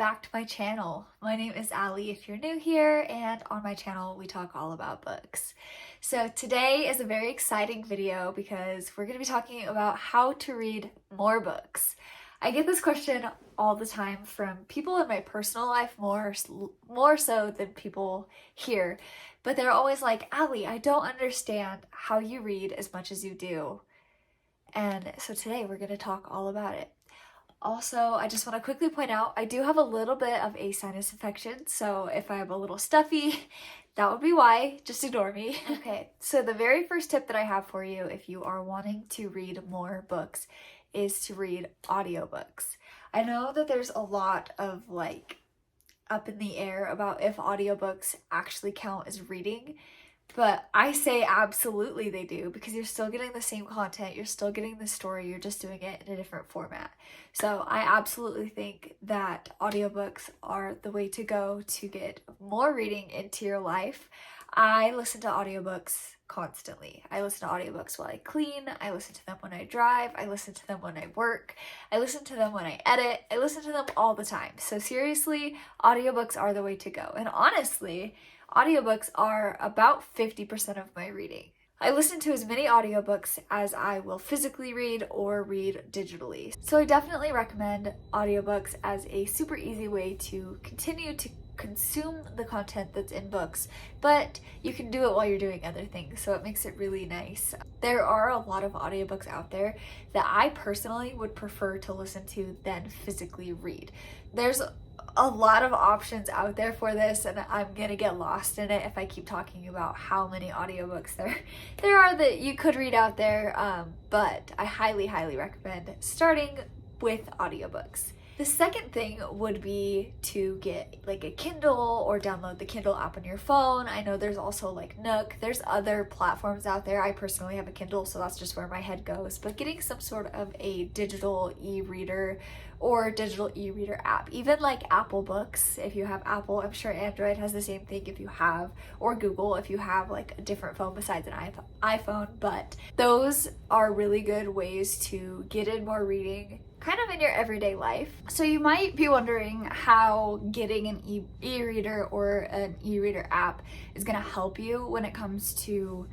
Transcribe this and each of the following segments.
back to my channel. My name is Ali if you're new here, and on my channel we talk all about books. So today is a very exciting video because we're going to be talking about how to read more books. I get this question all the time from people in my personal life, more so than people here, but they're always like, Ali, I don't understand how you read as much as you do. And so today we're going to talk all about it. Also, I just want to quickly point out, I do have a little bit of a sinus infection, so if I'm a little stuffy, that would be why. Just ignore me. Okay, so the very first tip that I have for you if you are wanting to read more books is to read audiobooks. I know that there's a lot of up in the air about if audiobooks actually count as reading. But I say absolutely they do, because you're still getting the same content, you're still getting the story, you're just doing it in a different format. So I absolutely think that audiobooks are the way to go to get more reading into your life. I listen to audiobooks constantly. I listen to audiobooks while I clean, I listen to them when I drive, I listen to them when I work, I listen to them when I edit, I listen to them all the time. So seriously, audiobooks are the way to go. And honestly, audiobooks are about 50% of my reading. I listen to as many audiobooks as I will physically read or read digitally. So I definitely recommend audiobooks as a super easy way to continue to consume the content that's in books, but you can do it while you're doing other things, so it makes it really nice. There are a lot of audiobooks out there that I personally would prefer to listen to than physically read. There's a lot of options out there for this, and I'm gonna get lost in it if I keep talking about how many audiobooks there are that you could read out there, but I highly recommend starting with audiobooks. The second thing would be to get a Kindle or download the Kindle app on your phone. I know there's also Nook. There's other platforms out there. I personally have a Kindle, so that's just where my head goes. But getting some sort of a digital e-reader or digital e-reader app, even Apple Books, if you have Apple. I'm sure Android has the same thing if you have, or Google if you have a different phone besides an iPhone. But those are really good ways to get in more reading kind of in your everyday life. So you might be wondering how getting an e-reader or an e-reader app is going to help you when it comes to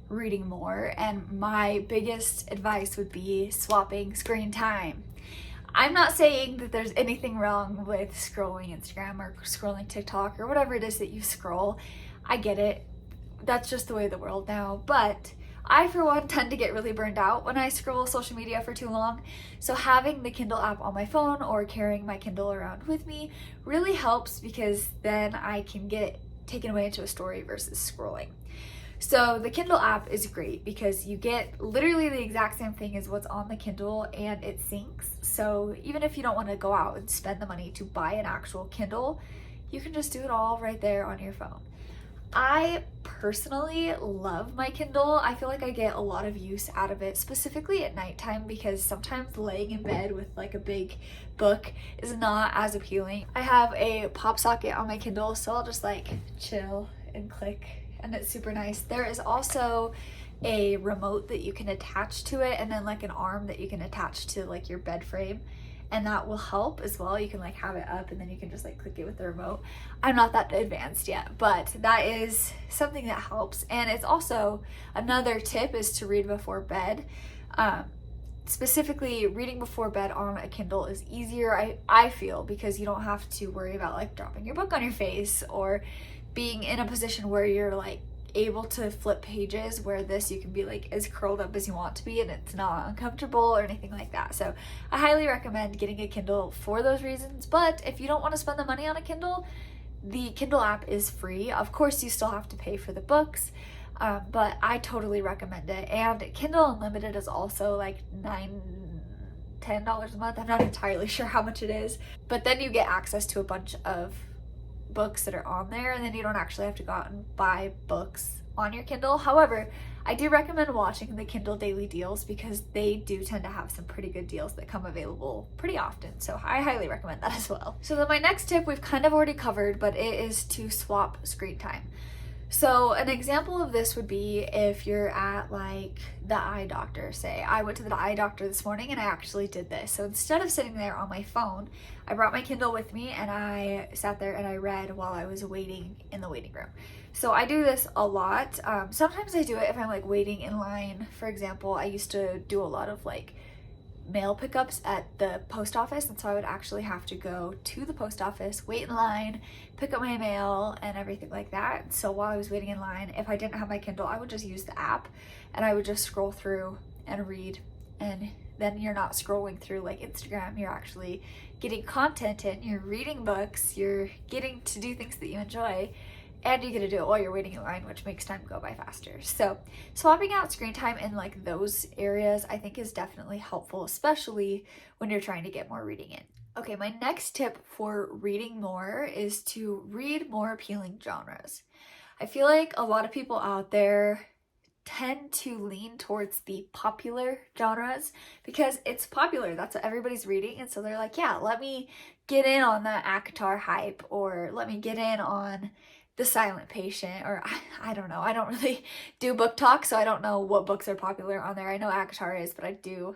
reading more. And my biggest advice would be swapping screen time. I'm not saying that there's anything wrong with scrolling Instagram or scrolling TikTok or whatever it is that you scroll. I get it. That's just the way of the world now. But I, for one, tend to get really burned out when I scroll social media for too long. So having the Kindle app on my phone or carrying my Kindle around with me really helps, because then I can get taken away into a story versus scrolling. So the Kindle app is great because you get literally the exact same thing as what's on the Kindle, and it syncs. So even if you don't want to go out and spend the money to buy an actual Kindle, you can just do it all right there on your phone. I personally love my Kindle. I feel like I get a lot of use out of it, specifically at nighttime, because sometimes laying in bed with a big book is not as appealing. I have a pop socket on my Kindle, so I'll just chill and click, and it's super nice. There is also a remote that you can attach to it, and then an arm that you can attach to your bed frame, and that will help as well. You can have it up, and then you can just click it with the remote. I'm not that advanced yet, but that is something that helps. And it's also, another tip is to read before bed. Specifically, reading before bed on a Kindle is easier, I feel, because you don't have to worry about dropping your book on your face or being in a position where you're able to flip pages, where this you can be as curled up as you want to be, and it's not uncomfortable or anything like that. So I highly recommend getting a Kindle for those reasons. But if you don't want to spend the money on a Kindle, the Kindle app is free. Of course, you still have to pay for the books, but I totally recommend it. And Kindle Unlimited is also $10 a month. I'm not entirely sure how much it is, but then you get access to a bunch of books that are on there, and then you don't actually have to go out and buy books on your Kindle. However, I do recommend watching the Kindle daily deals, because they do tend to have some pretty good deals that come available pretty often. So I highly recommend that as well. So then my next tip we've kind of already covered, but it is to swap screen time. So an example of this would be if you're at like the eye doctor. Say I went to the eye doctor this morning and I actually did this. So instead of sitting there on my phone, I brought my Kindle with me and I sat there and I read while I was waiting in the waiting room. So I do this a lot. Sometimes I do it if I'm like waiting in line. For example, I used to do a lot of like mail pickups at the post office, and so I would actually have to go to the post office, wait in line, pick up my mail and everything like that. So while I was waiting in line, if I didn't have my Kindle, I would just use the app and I would just scroll through and read, and then you're not scrolling through like Instagram, you're actually getting content in, you're reading books, you're getting to do things that you enjoy, and you get to do it while you're waiting in line, which makes time go by faster. So swapping out screen time in like those areas I think is definitely helpful, especially when you're trying to get more reading in. Okay, my next tip for reading more is to read more appealing genres. I feel like a lot of people out there tend to lean towards the popular genres because it's popular. That's what everybody's reading. And so they're like, yeah, let me get in on the ACOTAR hype, or let me get in on The Silent Patient, or I don't know. I don't really do book talk, so I don't know what books are popular on there. I know ACOTAR is, but I do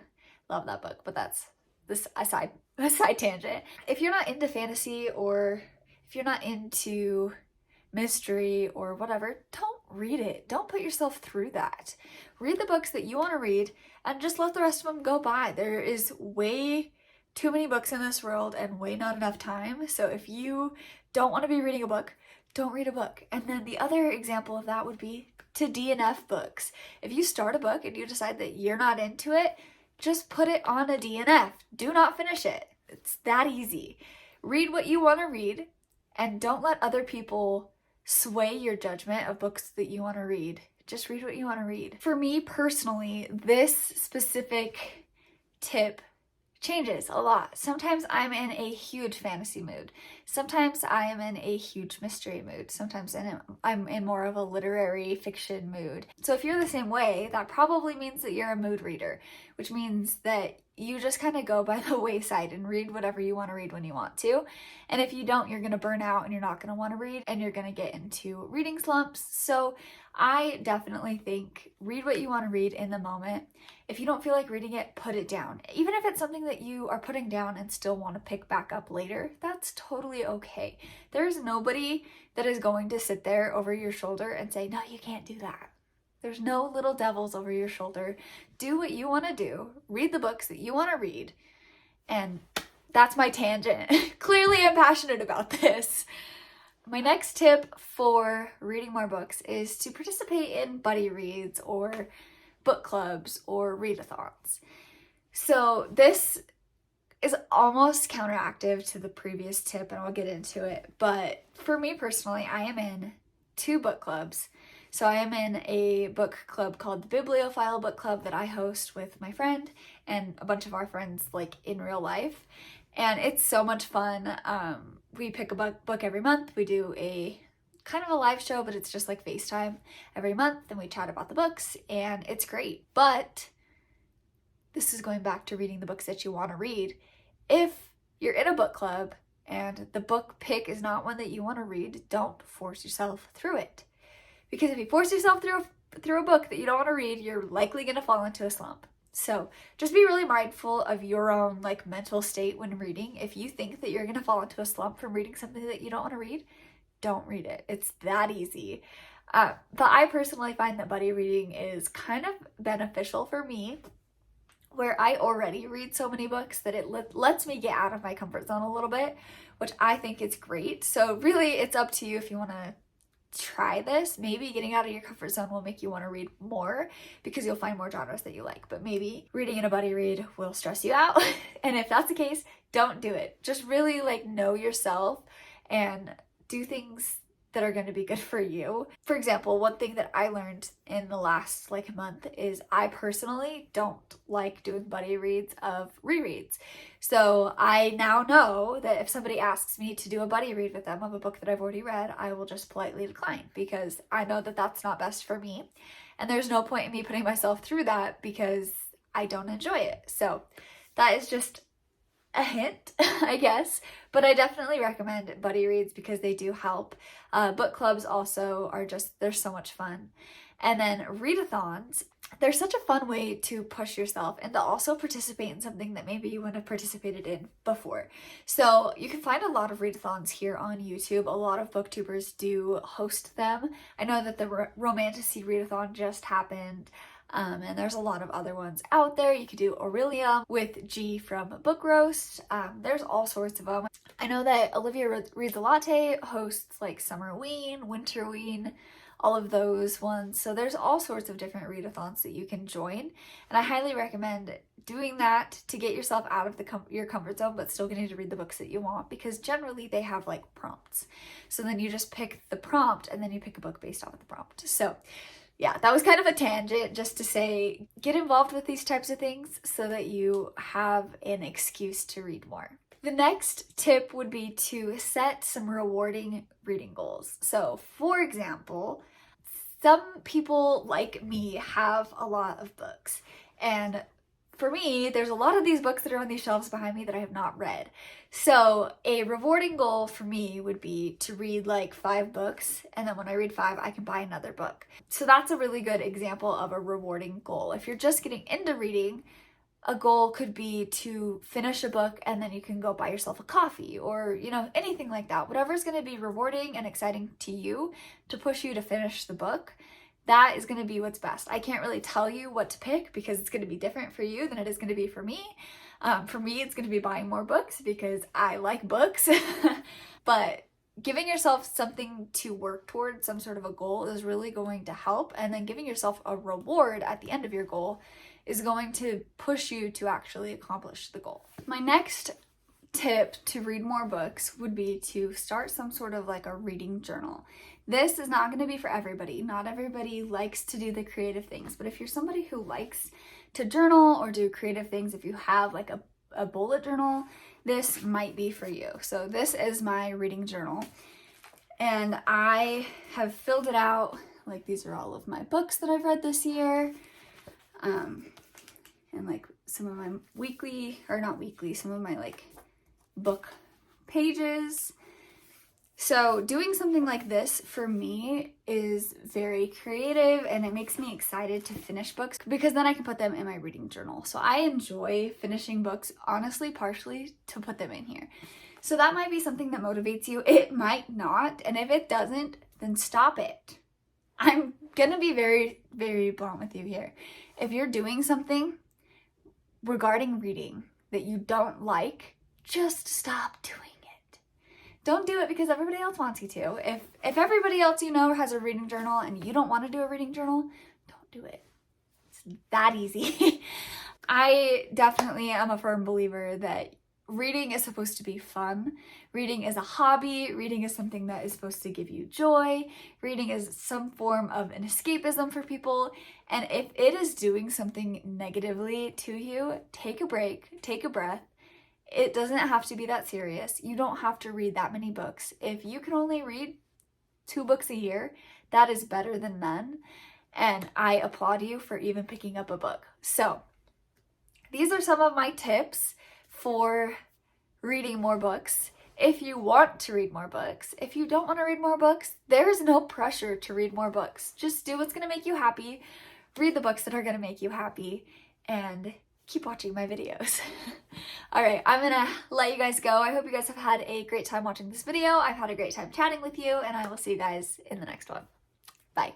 love that book, but that's this a side tangent. If you're not into fantasy, or if you're not into mystery or whatever, don't read it. Don't put yourself through that. Read the books that you want to read and just let the rest of them go by. There is way too many books in this world and way not enough time. So if you don't want to be reading a book, don't read a book. And then the other example of that would be to DNF books. If you start a book and you decide that you're not into it, just put it on a DNF. Do not finish it. It's that easy. Read what you want to read and don't let other people sway your judgment of books that you want to read. Just read what you want to read. For me personally, this specific tip changes a lot. Sometimes I'm in a huge fantasy mood. Sometimes I am in a huge mystery mood. Sometimes I'm in more of a literary fiction mood. So if you're the same way, that probably means that you're a mood reader, which means that you just kind of go by the wayside and read whatever you want to read when you want to. And if you don't, you're going to burn out and you're not going to want to read and you're going to get into reading slumps. So I definitely think read what you want to read in the moment. If you don't feel like reading it, put it down. Even if it's something that you are putting down and still want to pick back up later, that's totally okay. There's nobody that is going to sit there over your shoulder and say, no, you can't do that. There's no little devils over your shoulder. Do what you want to do. Read the books that you want to read. And that's my tangent. Clearly, I'm passionate about this. My next tip for reading more books is to participate in buddy reads or book clubs or readathons. So this is almost counteractive to the previous tip, and I'll get into it. But for me personally, I am in 2 book clubs. So I am in a book club called the Bibliophile Book Club that I host with my friend and a bunch of our friends like in real life. And it's so much fun. We pick a book every month. We do a kind of a live show, but it's just like FaceTime every month, and we chat about the books, and it's great. But this is going back to reading the books that you want to read. If you're in a book club and the book pick is not one that you want to read, don't force yourself through it. Because if you force yourself through a book that you don't want to read, you're likely going to fall into a slump. So just be really mindful of your own like mental state when reading. If you think that you're going to fall into a slump from reading something that you don't want to read, don't read it. It's that easy. But I personally find that buddy reading is kind of beneficial for me, where I already read so many books that it lets me get out of my comfort zone a little bit, which I think is great. So really, it's up to you if you want to try this. Maybe getting out of your comfort zone will make you want to read more because you'll find more genres that you like, but maybe reading in a buddy read will stress you out. And if that's the case, don't do it. Just really like know yourself and do things that are going to be good for you. For example, one thing that I learned in the last like month is I personally don't like doing buddy reads of rereads. So I now know that if somebody asks me to do a buddy read with them of a book that I've already read, I will just politely decline because I know that that's not best for me. And there's no point in me putting myself through that because I don't enjoy it. So that is just a hint, I guess, but I definitely recommend buddy reads because they do help. Book clubs also are just, they're so much fun. And then readathons, they're such a fun way to push yourself and to also participate in something that maybe you wouldn't have participated in before. So you can find a lot of readathons here on YouTube. A lot of booktubers do host them. I know that the Romantasy readathon just happened. And there's a lot of other ones out there. You could do Aurelium with G from Book Roast. There's all sorts of them. I know that Olivia Reads a Latte hosts like Summerween, Winterween, all of those ones. So there's all sorts of different readathons that you can join. And I highly recommend doing that to get yourself out of your comfort zone, but still getting to read the books that you want, because generally they have like prompts. So then you just pick the prompt and then you pick a book based off of the prompt. So yeah, that was kind of a tangent just to say, get involved with these types of things so that you have an excuse to read more. The next tip would be to set some rewarding reading goals. So for example, some people like me have a lot of books, and for me, there's a lot of these books that are on these shelves behind me that I have not read. So a rewarding goal for me would be to read like 5 books, and then when I read 5, I can buy another book. So that's a really good example of a rewarding goal. If you're just getting into reading, a goal could be to finish a book and then you can go buy yourself a coffee, or, you know, anything like that. Whatever's going to be rewarding and exciting to you to push you to finish the book, that is going to be what's best. I can't really tell you what to pick because it's going to be different for you than it is going to be for me. For me, it's going to be buying more books because I like books. But giving yourself something to work towards, some sort of a goal, is really going to help. And then giving yourself a reward at the end of your goal is going to push you to actually accomplish the goal. My next tip to read more books would be to start some sort of like a reading journal. This is not going to be for everybody. Not everybody likes to do the creative things, but if you're somebody who likes to journal or do creative things, if you have like a bullet journal, this might be for you. So this is my reading journal, and I have filled it out. Like, these are all of my books that I've read this year. And like some of my some of my like book pages. So doing something like this for me is very creative, and it makes me excited to finish books because then I can put them in my reading journal. So I enjoy finishing books, honestly, partially to put them in here. So that might be something that motivates you. It might not. And if it doesn't, then stop it. I'm gonna be very, very blunt with you here. If you're doing something regarding reading that you don't like, just stop doing it. Don't do it because everybody else wants you to. If everybody else you know has a reading journal and you don't want to do a reading journal, don't do it. It's that easy. I definitely am a firm believer that reading is supposed to be fun. Reading is a hobby. Reading is something that is supposed to give you joy. Reading is some form of an escapism for people. And if it is doing something negatively to you, take a break, take a breath. It doesn't have to be that serious. You don't have to read that many books. If you can only read 2 books a year, that is better than none. And I applaud you for even picking up a book. So these are some of my tips for reading more books. If you want to read more books, if you don't want to read more books, there's no pressure to read more books. Just do what's going to make you happy, read the books that are going to make you happy, and keep watching my videos. All right, I'm going to let you guys go. I hope you guys have had a great time watching this video. I've had a great time chatting with you, and I will see you guys in the next one. Bye.